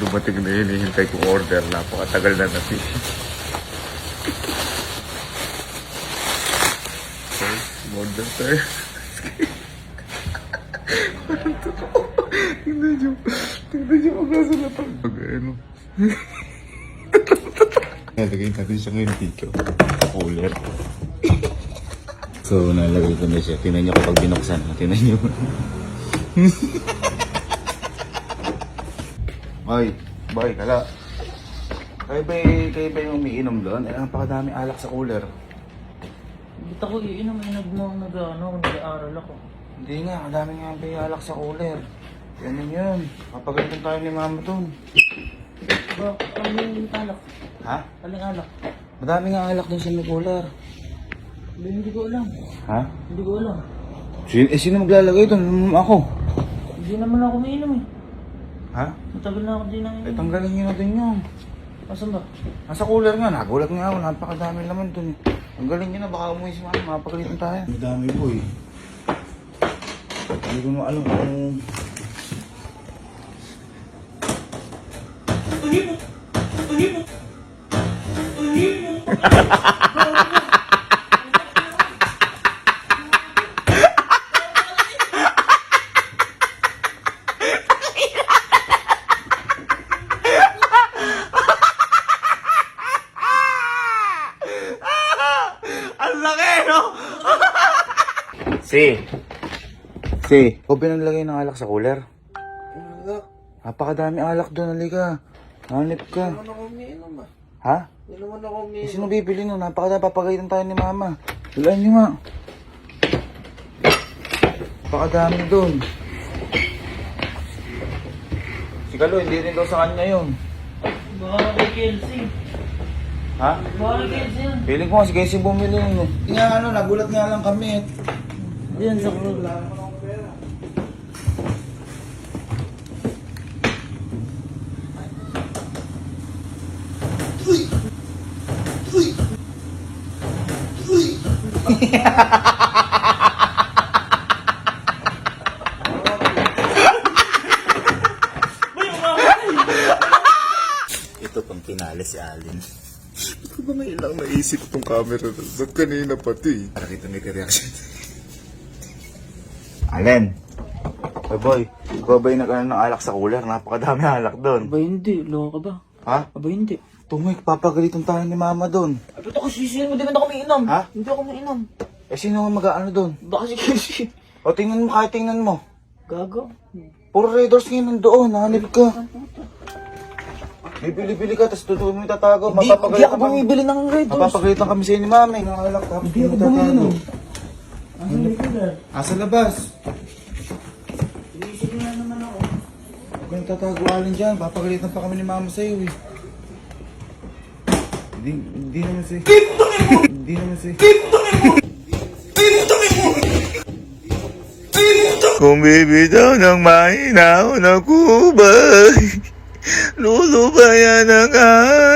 dumating na hinihintay kong order. Napakatagal na natin. Order tayo. Parang totoo. Tingnan nyo kung nasa na pag ano. Nalagay natin siya ngayon dito. Cooler. So, nalagay ko na siya. Tingnan nyo kapag binuksan. Tingnan nyo. Boy, kala. Kayo ba yung umiinom doon? Eh, napakadami alak sa cooler. Ba't ako iinom? Nag-aaral ako. Hindi nga, kadami nga ba yung alak sa cooler. Ganun yun. Papagalitan tayo ni mama doon. Ba, ano yung alak? Ha? Aling alak? Madami nga alak doon sa may cooler. Hindi ko alam. Ha? Hindi ko alam. Sino maglalagay doon? Ako. Hindi naman ako umiinom eh. Ha? Matagal na ako din nang Eh, tanggalin nyo na din yun. Asan ba? Nasa cooler nga, nagulat nga ako. Napakadami laman doon. Tanggalin nyo na, baka umuwi si mama. Mapagalitan tayo. Madami po eh. Hindi ko na alam kung... Ang laki, no? Si. Ikaw ba naglagay ng alak sa cooler? Alak? Napakadami alak doon, halika. Hanip ka. Hindi naman ako umiinom ah. Ha? Hindi naman ako Eh, umiinom. sino bibili nun? Napakadami, papagalitan tayo ni mama. Hulaan nyo nga. Napakadami doon. Si Kalo, hindi rin daw sa kanya yun. Baka kay Kelsey. Ha? Baka kay Kelsey yan. Feeling ko nga si Casey bumili yun eh. Nga ano, nagulat nga lang kami. Diyan sa kulo. Ito pang pinali si Alin. Hindi ko ba ngayon lang naisip itong camera na? Ba't kanina pati? Para kita may reaction. Alin! Hey boy, ikaw ba yung nag-ano ng alak sa cooler? Napakadami alak doon. Aba hindi. Loko ka ba? Ha? Aba hindi. Tumik, papagalitan tayo ni mama doon. Ay, ba't ako sisihin mo? Di ba ako umiinom? Ha? Hindi ako umiinom. Eh sino ang mag-ano doon? Baka si Kelsey. O tingnan mo, kahit tingnan mo. Gago. Puro Raiders ngayon nandoon, hanip ka. Bibili-bili ka, tapos tutuloy mo itatago. Hindi ako bumibili ng Red Horse. Mapapagalitan kami sa inyo ni mami. Hindi ako bumiinom. Asa labas? Inisip na naman ako. Huwag kang tatagualin dyan. Papagalitan pa kami ni mama sa'yo eh. Hindi naman si... Hindi naman si... Kung bibitaw ng mahinaw na kubay, lulubayan ang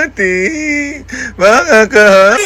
ating mga kahal.